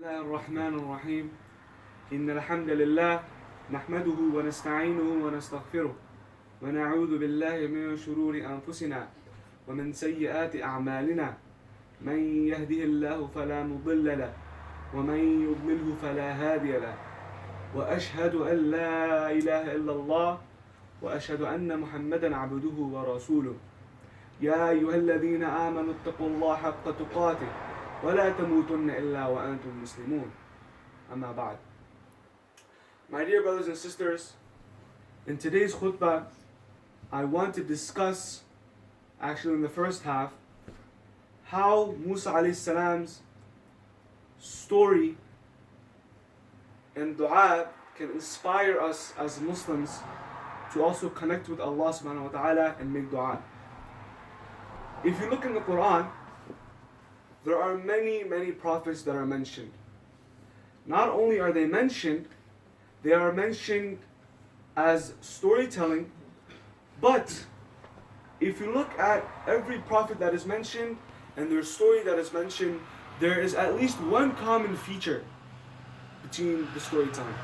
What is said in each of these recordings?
الله الرحمن الرحيم إن الحمد لله نحمده ونستعينه ونستغفره ونعوذ بالله من شرور أنفسنا ومن سيئات أعمالنا من يهده الله فلا مضل له ومن يضلله فلا هادي له وأشهد أن لا إله إلا الله وأشهد أن محمدا عبده ورسوله يا أيها الذين آمنوا اتقوا الله حق تقاته ولا تموتن إلا وأنتم مسلمون أما بعد. My dear brothers and sisters, in today's khutbah I want to discuss, actually in the first half, how Musa alayhi salam's story and dua can inspire us as Muslims to also connect with Allah subhanahu wa ta'ala and make dua. If you look in the Quran, there are many prophets that are mentioned. Not only are they mentioned as storytelling, but if you look at every prophet that is mentioned and their story that is mentioned, there is at least one common feature between the storytelling,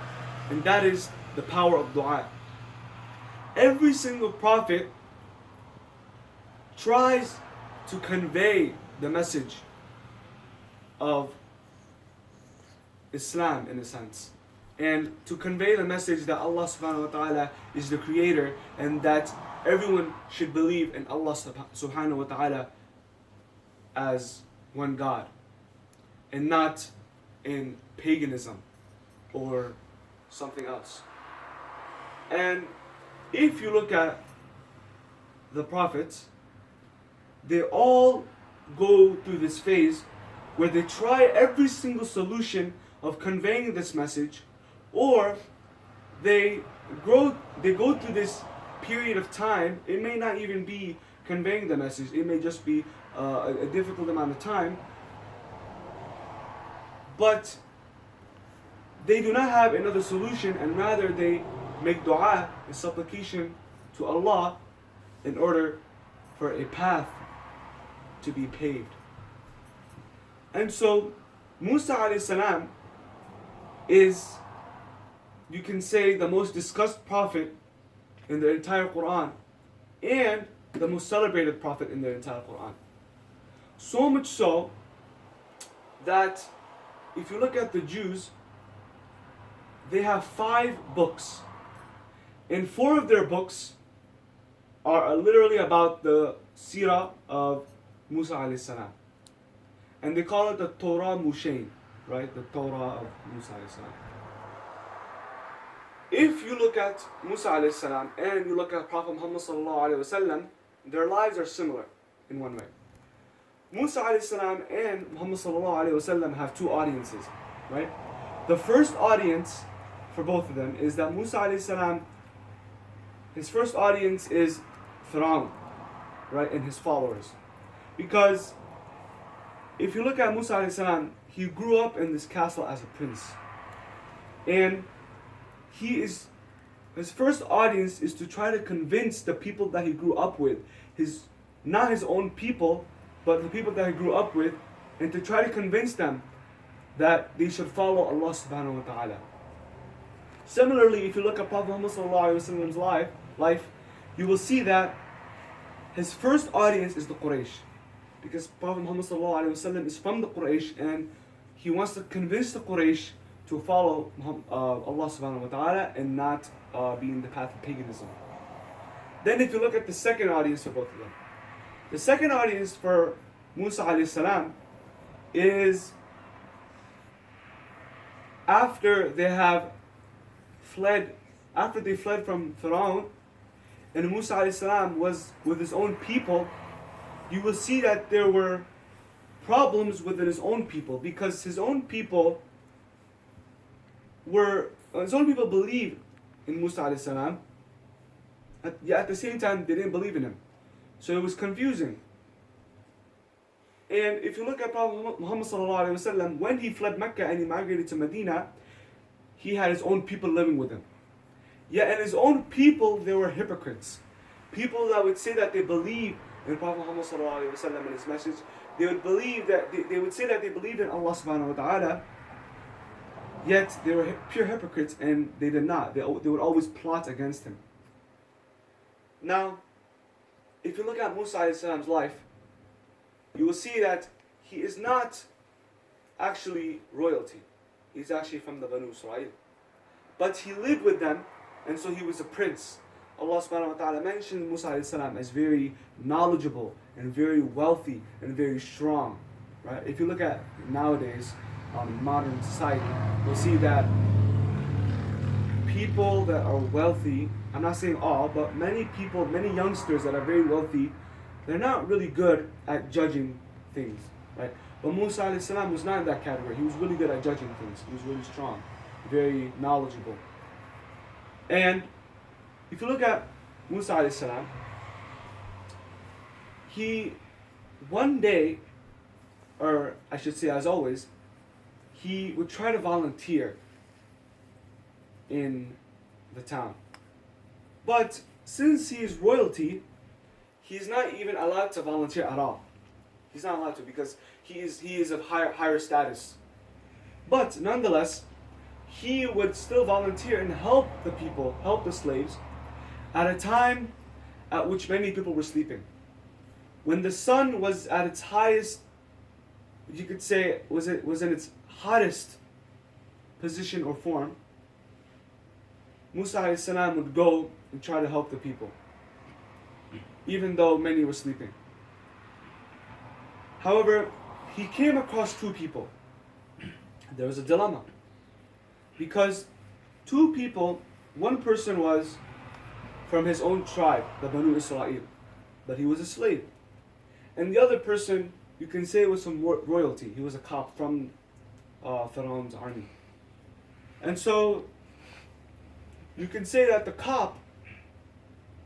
and that is the power of dua. Every single prophet tries to convey the message of Islam in a sense, and to convey the message that Allah subhanahu wa ta'ala is the creator and that everyone should believe in Allah subhanahu wa ta'ala as one God and not in paganism or something else. And if you look at the prophets, they all go through this phase where they try every single solution of conveying this message, or they go through this period of time. It may not even be conveying the message, it may just be a difficult amount of time, but they do not have another solution, and rather they make dua and supplication to Allah in order for a path to be paved. And so Musa alayhi salam is, you can say, the most discussed prophet in the entire Quran and the most celebrated prophet in the entire Quran. So much so that if you look at the Jews, they have 5 books, and 4 of their books are literally about the seerah of Musa alayhi salam. And they call it the Torah Mushain, right? The Torah of Musa alayhi salam. If you look at Musa alayhi salam and you look at Prophet Muhammad sallallahu alayhi wasallam, their lives are similar in one way. Musa alayhi salam and Muhammad sallallahu alayhi wasallam have 2 audiences, right? The first audience for both of them is that Musa alayhi salam, his first audience is Fir'aun, right, and his followers. Because if you look at Musa alayhi salam, he grew up in this castle as a prince. And his first audience is to try to convince the people that he grew up with, not his own people, but the people that he grew up with, and to try to convince them that they should follow Allah subhanahu wa ta'ala. Similarly, if you look at Prophet Muhammad sallallahu alayhi wasallam's life, you will see that his first audience is the Quraysh. Because Prophet Muhammad sallallahu alayhi wasallam is from the Quraysh, and he wants to convince the Quraysh to follow Allah subhanahu wa ta'ala and not be in the path of paganism. Then if you look at the second audience for both of them, the second audience for Musa alayhi salam is after they fled from Fir'aun, and Musa alayhi salam was with his own people. You will see that there were problems within his own people, because his own people believed in Musa alayhi salam, yet at the same time they didn't believe in him. So it was confusing. And if you look at Prophet Muhammad sallallahu alayhi wasallam, when he fled Mecca and he migrated to Medina, he had his own people living with him. Yet in his own people, there were hypocrites. People that would say that they believe in Prophet Muhammad sallallahu alaihi wasallam and his message. They would say that they believed in Allah subhanahu wa ta'ala, Yet they were pure hypocrites, and they did not. They would always plot against him. Now, if you look at Musa alayhi salam's life, you will see that he is not actually royalty. He's actually from the Banu Israel. But he lived with them, and so he was a prince. Allah subhanahu wa ta'ala mentioned Musa alayhi salam as very knowledgeable and very wealthy and very strong. Right? If you look at nowadays, modern society, you'll see that people that are wealthy, I'm not saying all, but many people, many youngsters that are very wealthy, they're not really good at judging things, right? But Musa alayhi salam was not in that category. He was really good at judging things. He was really strong, very knowledgeable. And if you look at Musa alayhi salam, he one day, or I should say as always, he would try to volunteer in the town. But since he is royalty, he's not even allowed to volunteer at all. He's not allowed to because he is of higher status. But nonetheless, he would still volunteer and help the people, help the slaves, at a time at which many people were sleeping. When the sun was at its highest, you could say was in its hottest position or form, Musa alayhi salam would go and try to help the people, even though many were sleeping. However, he came across two people. There was a dilemma. Because two people, one person was from his own tribe, the Banu Israel, but he was a slave. And the other person, you can say, was from royalty. He was a cop from Pharaoh's army. And so, you can say that the cop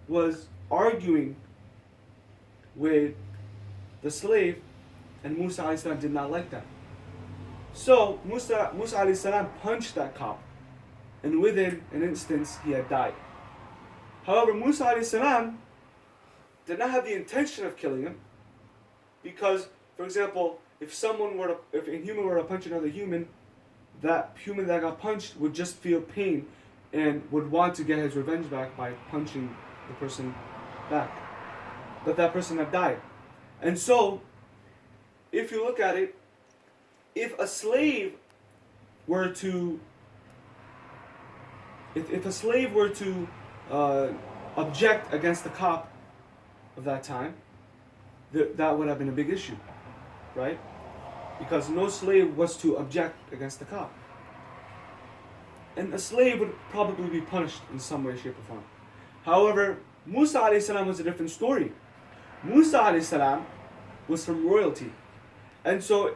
was arguing with the slave, and Musa alayhi salam did not like that. So Musa alayhi salam punched that cop, and within an instance he had died. However, Musa alayhi salam did not have the intention of killing him, because, for example, if a human were to punch another human, that human that got punched would just feel pain and would want to get his revenge back by punching the person back. But that person had died. And so, if you look at it, if a slave were to object against the cop of that time, that would have been a big issue, right? Because no slave was to object against the cop. And a slave would probably be punished in some way, shape, or form. However, Musa alayhi salam was a different story. Musa alayhi salam was from royalty. And so,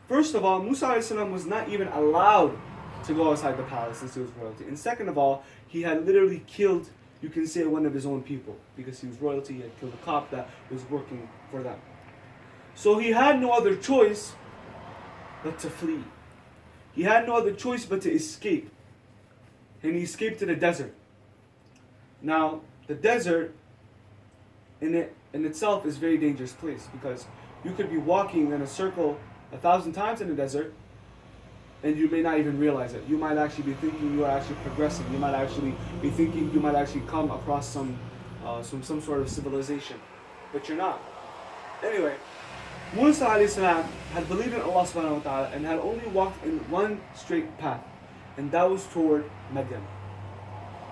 first of all, Musa alayhi salam was not even allowed to go outside the palace since he was royalty. And second of all, he had literally killed, you can say, one of his own people. Because he was royalty, he had killed a cop that was working for them. So he had no other choice but to flee. He had no other choice but to escape. And he escaped to the desert. Now, the desert in itself is a very dangerous place, because you could be walking in a circle 1,000 times in the desert and you may not even realize it. You might actually be thinking you are actually progressing. You might actually be thinking you might actually come across some sort of civilization, but you're not. Anyway, Musa alayhi salam had believed in Allah subhanahu wa ta'ala and had only walked in one straight path, and that was toward Madian.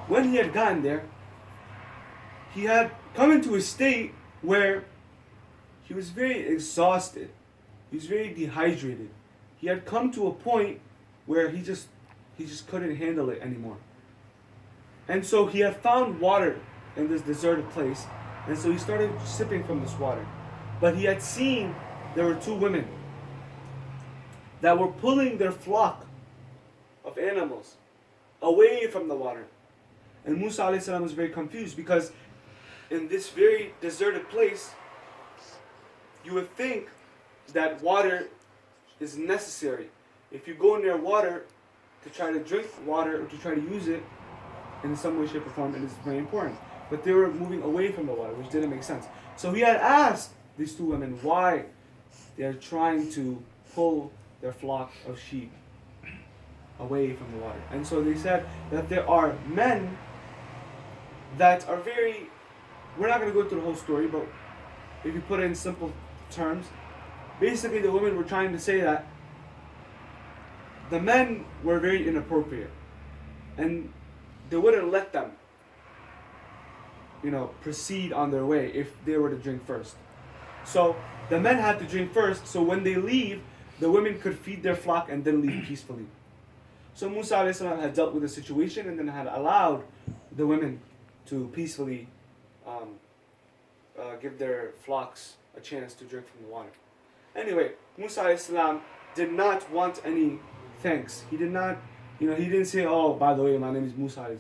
When he had gotten there, he had come into a state where he was very exhausted. He was very dehydrated. He had come to a point where he just couldn't handle it anymore. And so he had found water in this deserted place, and so he started sipping from this water. But he had seen there were two women that were pulling their flock of animals away from the water. And Musa alayhi salam was very confused, because in this very deserted place, you would think that water is necessary. If you go near water to try to drink water or to try to use it in some way, shape, or form, it is very important. But they were moving away from the water, which didn't make sense. So he had asked these two women why they are trying to pull their flock of sheep away from the water. And so they said that there are men that are very, we're not going to go through the whole story, but if you put it in simple terms, basically the women were trying to say that the men were very inappropriate and they wouldn't let them, proceed on their way if they were to drink first. So the men had to drink first, so when they leave, the women could feed their flock and then leave peacefully. So Musa a.s. had dealt with the situation and then had allowed the women to peacefully give their flocks a chance to drink from the water. Anyway, Musa a.s. did not want any thanks. He did not, he didn't say, oh, by the way, my name is Musa,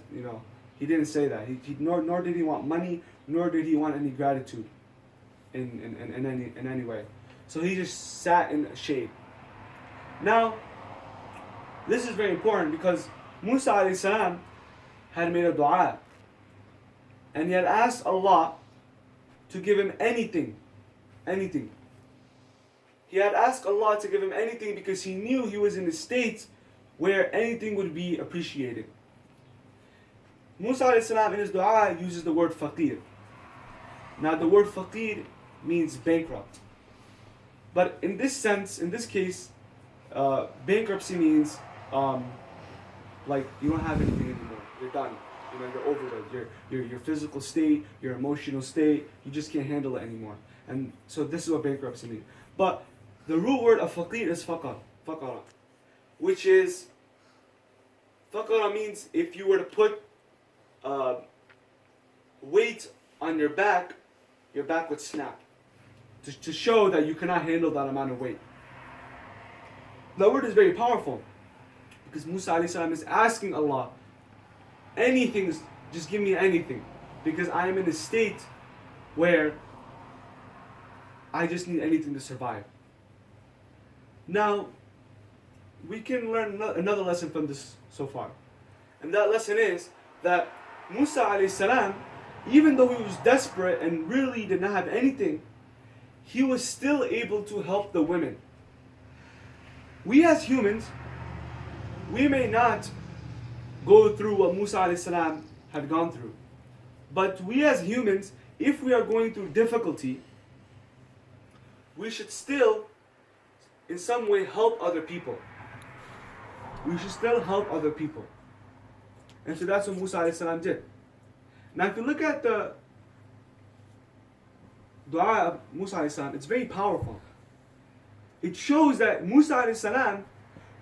He didn't say that. Nor did he want money, nor did he want any gratitude in any way. So he just sat in the shade. Now, this is very important because Musa a.s. had made a dua. And he had asked Allah to give him anything. Anything. He had asked Allah to give him anything because he knew he was in a state where anything would be appreciated. Musa a.s. in his dua uses the word faqir. Now the word faqir means bankrupt. But in this sense, in this case, bankruptcy means like you don't have anything anymore. You're done. You're over it. Your physical state, your emotional state, you just can't handle it anymore. And so this is what bankruptcy means. But the root word of faqir is faqara, which is, faqara means if you were to put weight on your back would snap. To show that you cannot handle that amount of weight. The word is very powerful because Musa a.s. is asking Allah, anything, just give me anything, because I am in a state where I just need anything to survive. Now, we can learn another lesson from this so far. And that lesson is that Musa a.s., even though he was desperate and really did not have anything, he was still able to help the women. We as humans, we may not go through what Musa a.s. had gone through. But we as humans, if we are going through difficulty, we should still, in some way, help other people. We should still help other people. And so that's what Musa a.s. did. Now if you look at the dua of Musa a.s., it's very powerful. It shows that Musa a.s.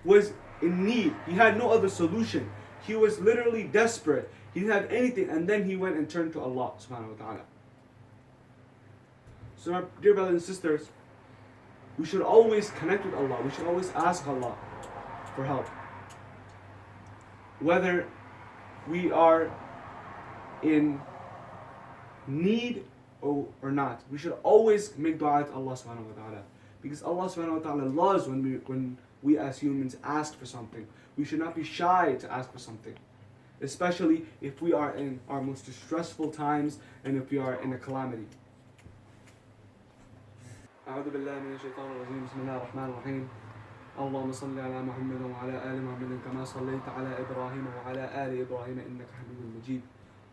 was in need. He had no other solution. He was literally desperate. He didn't have anything, and then he went and turned to Allah subhanahu wa ta'ala. So my dear brothers and sisters, we should always connect with Allah. We should always ask Allah for help. Whether we are in need or not, we should always make dua to Allah subhanahu wa ta'ala. Because Allah subhanahu wa ta'ala loves when we as humans ask for something. We should not be shy to ask for something. Especially if we are in our most distressful times and if we are in a calamity. أعوذ بالله من الشيطان الرجيم بسم الله الرحمن الرحيم اللهم صل على محمد وعلى آل محمد كما صليت على إبراهيم وعلى آل إبراهيم إنك حميد مجيد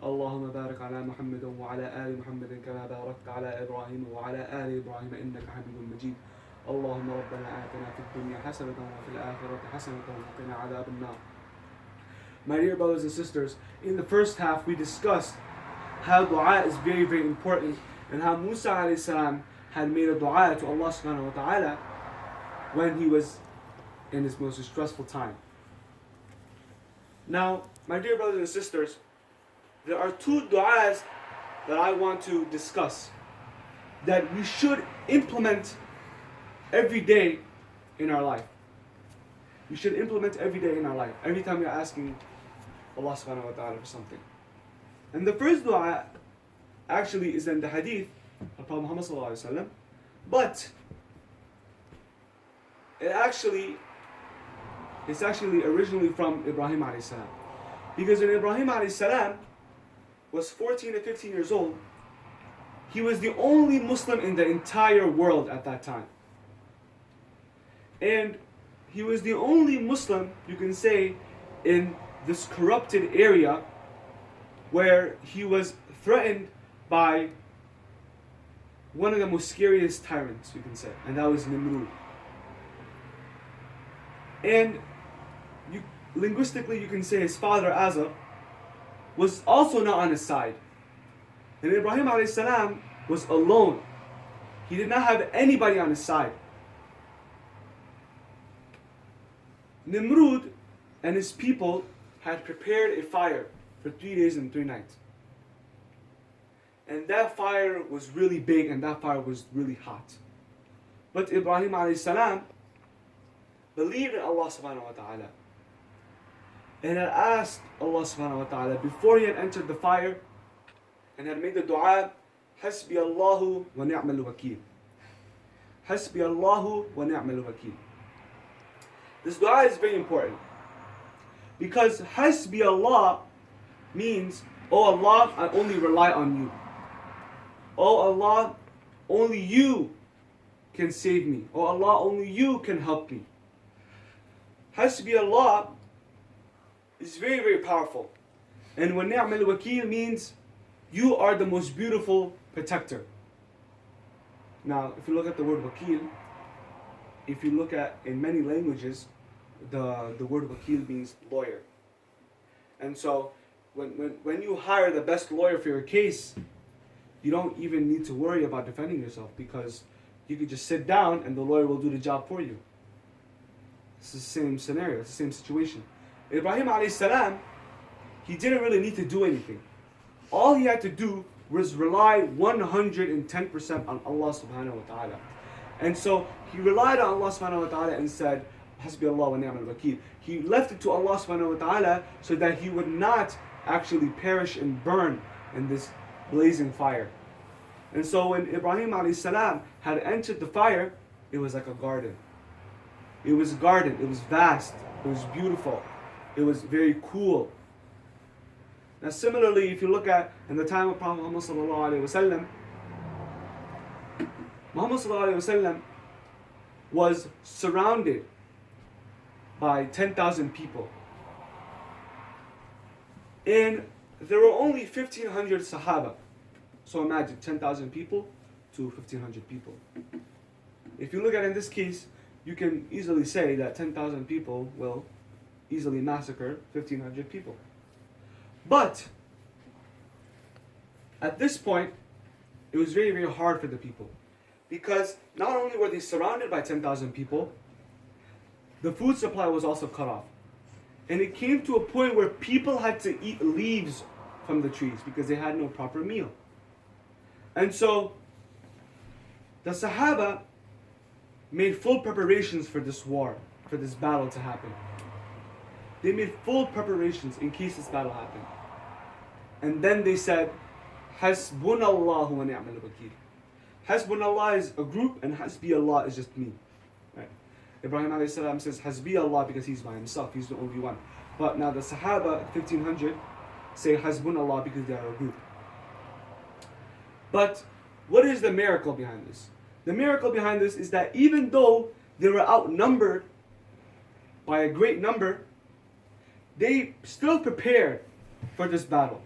اللهم بارك على محمد وعلى آل محمد كما باركت على إبراهيم وعلى آل إبراهيم إنك حميد مجيد اللهم ربنا آتنا في الدنيا حسنة وفي الآخرة حسنة وقنا عذاب النار. My dear brothers and sisters, in the first half we discussed how dua is very, very important and how Musa a.s. had made a dua to Allah subhanahu wa ta'ala when he was in his most stressful time. Now, my dear brothers and sisters, there are two du'as that I want to discuss that we should implement every day in our life. We should implement every day in our life. Every time you're asking Allah subhanahu wa ta'ala for something. And the first du'a actually is in the hadith of Prophet Muhammad sallallahu alaihi wasallam, but it's actually originally from Ibrahim alayhi salam. Because when Ibrahim alayhi salam was 14 or 15 years old, he was the only Muslim in the entire world at that time. And he was the only Muslim, you can say, in this corrupted area where he was threatened by one of the most scariest tyrants, you can say, and that was Nimrud. And linguistically, you can say his father, Azza, was also not on his side. And Ibrahim alayhi salam was alone. He did not have anybody on his side. Nimrud and his people had prepared a fire for 3 days and 3 nights. And that fire was really big and that fire was really hot. But Ibrahim alayhi salam believed in Allah subhanahu wa ta'ala and had asked Allah subhanahu wa ta'ala before he had entered the fire and had made the dua, Hasbi Allahu wa ni'mal wakeel. Hasbi Allahu wa ni'mal wakeel. This dua is very important because Hasbi Allah means, oh Allah, I only rely on you. Oh Allah, only you can save me. Oh Allah, only you can help me. Hasbi Allah is very, very powerful. And wa ni'mal wakeel means you are the most beautiful protector. Now, if you look at the word wakeel, if you look at in many languages, the word wakeel means lawyer. And so when you hire the best lawyer for your case, you don't even need to worry about defending yourself because you could just sit down and the lawyer will do the job for you. It's the same scenario, it's the same situation. Ibrahim alayhi salam, he didn't really need to do anything. All he had to do was rely 110% on Allah subhanahu wa ta'ala. And so he relied on Allah subhanahu wa ta'ala and said, Hasbi Allah wa ni'mal wakeel. He left it to Allah subhanahu wa ta'ala so that he would not actually perish and burn in this blazing fire. And so when Ibrahim alayhi salam had entered the fire, it was like a garden. It was a garden, it was vast, it was beautiful, it was very cool. Now similarly, if you look at in the time of Prophet Muhammad sallallahu alaihi wasallam, Muhammad sallallahu alaihi wasallam was surrounded by 10,000 people. And there were only 1,500 Sahaba. So imagine 10,000 people to 1,500 people. If you look at it in this case, you can easily say that 10,000 people will easily massacre 1,500 people. But at this point, it was very, very hard for the people. Because not only were they surrounded by 10,000 people, the food supply was also cut off. And it came to a point where people had to eat leaves from the trees because they had no proper meal. And so the Sahaba made full preparations for this war, for this battle to happen. They made full preparations in case this battle happened. And then they said, Hasbunallahu wa ni'mal wakeel. Hasbunallah is a group and Hasbi Allah is just me. Right? Ibrahim alayhi salam says Hasbi Allah because he's by himself, he's the only one. But now the Sahaba, 1,500, say Hasbunallah because they are a group. But what is the miracle behind this? The miracle behind this is that even though they were outnumbered by a great number, they still prepared for this battle.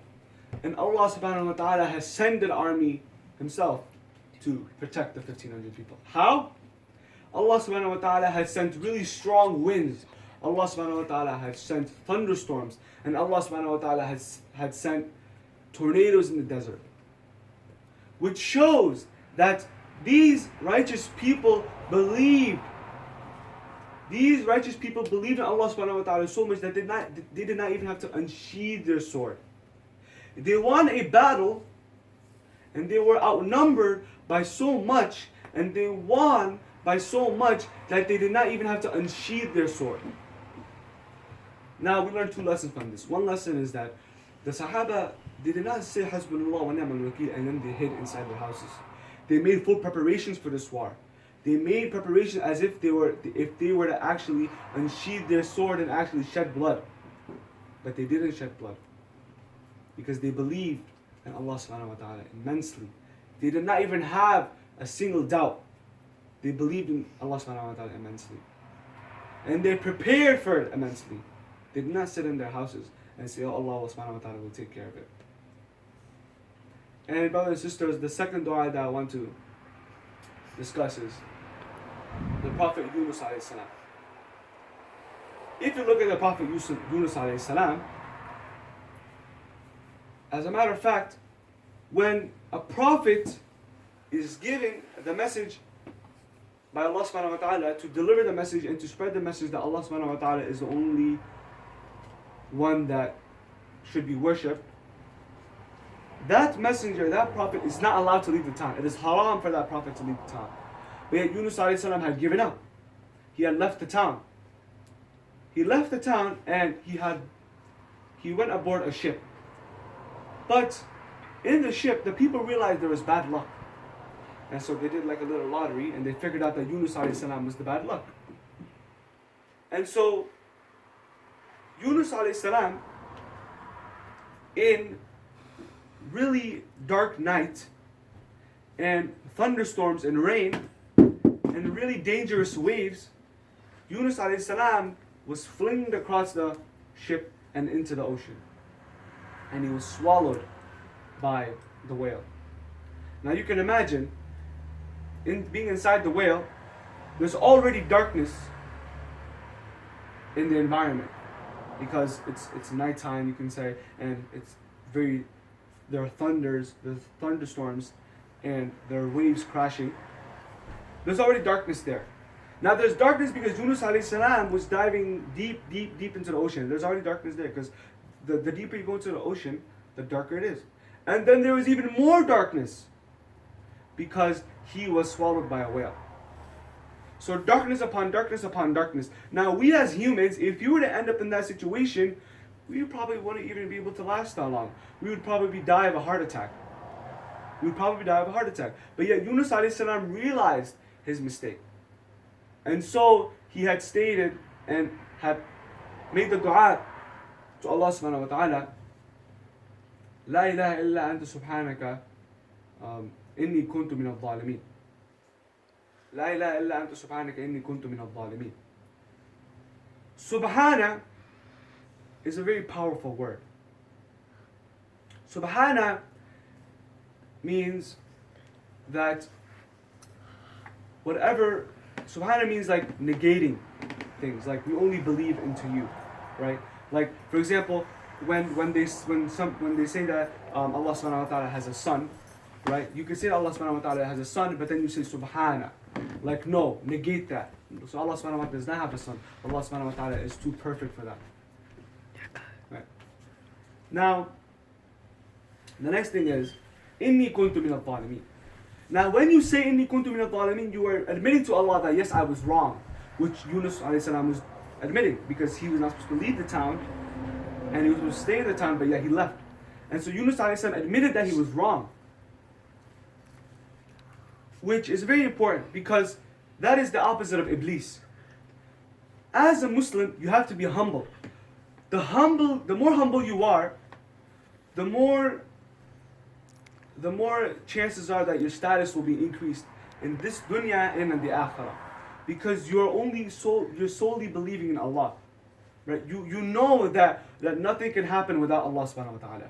And Allah subhanahu wa ta'ala has sent an army himself to protect the 1,500 people. How? Allah subhanahu wa ta'ala has sent really strong winds. Allah subhanahu wa ta'ala has sent thunderstorms. And Allah subhanahu wa ta'ala had sent tornadoes in the desert. Which shows that these righteous people believed. These righteous people believed in Allah subhanahu wa ta'ala so much that they did not even have to unsheathe their sword. They won a battle and they were outnumbered by so much and they won by so much that they did not even have to unsheathe their sword. Now we learn 2 lessons from this. One lesson is that the Sahaba, they did not say Hasbunallah wa ni'mal wakeel and then they hid inside their houses. They made full preparations for this war. They made preparations as if they were to actually unsheathe their sword and actually shed blood. But they didn't shed blood. Because they believed in Allah subhanahu wa ta'ala immensely. They did not even have a single doubt. They believed in Allah subhanahu wa ta'ala immensely. And they prepared for it immensely. They did not sit in their houses and say, oh, Allah subhanahu wa ta'ala will take care of it. And brothers and sisters, the second dua that I want to discuss is the Prophet Yunus alayhi salam. If you look at the Prophet Yunus alayhi salam, as a matter of fact, when a prophet is giving the message by Allah subhanahu wa ta'ala to deliver the message and to spread the message that Allah subhanahu wa ta'ala is the only one that should be worshipped, that messenger, that prophet is not allowed to leave the town. It is haram for that prophet to leave the town. But yet Yunus alayhi salam had given up. He had left the town. He left the town and he went aboard a ship. But in the ship, the people realized there was bad luck. And so they did like a little lottery and they figured out that Yunus alayhi salam was the bad luck. And so Yunus alayhi salam, in really dark night and thunderstorms and rain and really dangerous waves, Yunus alayhi salam was flinged across the ship and into the ocean. And he was swallowed by the whale. Now you can imagine, in being inside the whale, there's already darkness in the environment because it's nighttime, you can say, and there are thunderstorms, and there are waves crashing. There's already darkness there. Now there's darkness because Yunus alayhi salam was diving deep into the ocean. There's already darkness there because the deeper you go into the ocean, the darker it is. And then there was even more darkness because he was swallowed by a whale. So darkness upon darkness upon darkness. Now we as humans, if you were to end up in that situation, we probably wouldn't even be able to last that long. We would probably die of a heart attack. But yet Yunus alayhi salam realized his mistake. And so he had stated and had made the dua to Allah subhanahu wa ta'ala, La ilaha illa anta subhanaka inni kuntu min al-zalimin. La ilaha illa anta subhanaka inni kuntu min al-zalimin. Subhana is a very powerful word. Subhana means that whatever, Subhana means like negating things, like we only believe into you, right? Like for example, when they say that Allah subhanahu wa ta'ala has a son, right? You can say that Allah subhanahu wa ta'ala has a son, but then you say Subhana. Like no, negate that. So Allah subhanahu wa ta'ala does not have a son. Allah subhanahu wa ta'ala is too perfect for that. Right. Now, the next thing is, Inni kuntu min al-zalimin. Now when you say Inni kuntu min al-zalimin, you are admitting to Allah that yes, I was wrong, which Yunus alayhi salam was admitting, because he was not supposed to leave the town and he was supposed to stay in the town, but yet he left. And so Yunus alayhi salam admitted that he was wrong, which is very important because that is the opposite of Iblis. As a Muslim, you have to be humble. The more humble you are, the more chances are that your status will be increased in this dunya and in the akhirah, because you're solely believing in Allah, right? You know that nothing can happen without Allah subhanahu wa ta'ala.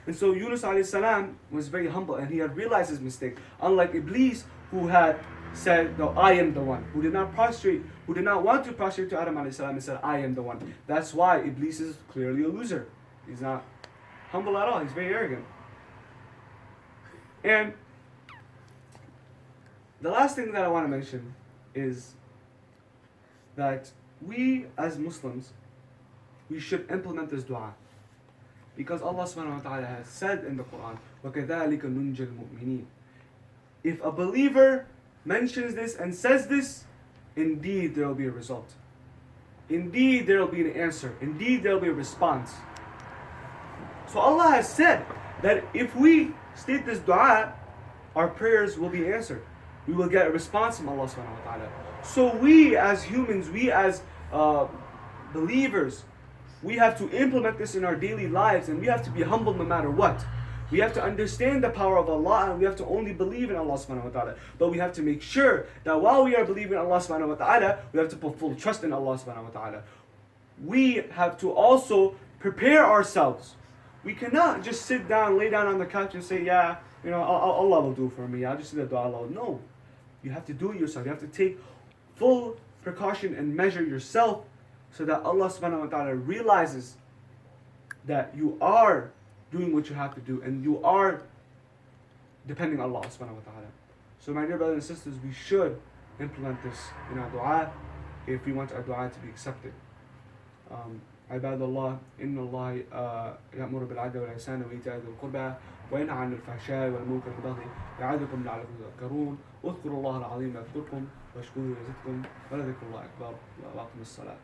And so Yunus alayhi salam was very humble and he had realized his mistake, unlike Iblis, who had said, no, I am the one, who did not want to prostrate to Adam alayhi salam and said, I am the one. That's why Iblis is clearly a loser. He's not humble at all, he's very arrogant. And the last thing that I want to mention is that we as Muslims, we should implement this dua. Because Allah subhanahu wa ta'ala has said in the Quran, وَكَذَلِكَ نُنْجِ الْمُؤْمِنِينَ. If a believer mentions this and says this, indeed there will be a result. Indeed there will be an answer. Indeed there will be a response. So Allah has said that if we state this dua, our prayers will be answered. We will get a response from Allah subhanahu wa ta'ala. So we as humans, we as believers, we have to implement this in our daily lives, and we have to be humble no matter what. We have to understand the power of Allah, and we have to only believe in Allah subhanahu wa ta'ala. But we have to make sure that while we are believing in Allah subhanahu wa ta'ala, we have to put full trust in Allah subhanahu wa ta'ala. We have to also prepare ourselves. We cannot just sit down, lay down on the couch and say, yeah, Allah will do for me. I'll just say the dua Allah. No. You have to do it yourself. You have to take full precaution and measure yourself so that Allah subhanahu wa ta'ala realizes that you are doing what you have to do and you are depending on Allah subhanahu wa ta'ala. So my dear brothers and sisters, we should implement this in our dua if we want our dua to be accepted. عباد الله إن الله يأمر بالعدل والإحسان وإيتاء ذي القربى وينهى عن الفحشاء والمنكر والبغي يعظكم لعلكم تذكرون اذكروا الله العظيم يذكركم واشكروه يزدكم ولذكر الله أكبر وأقم الصلاة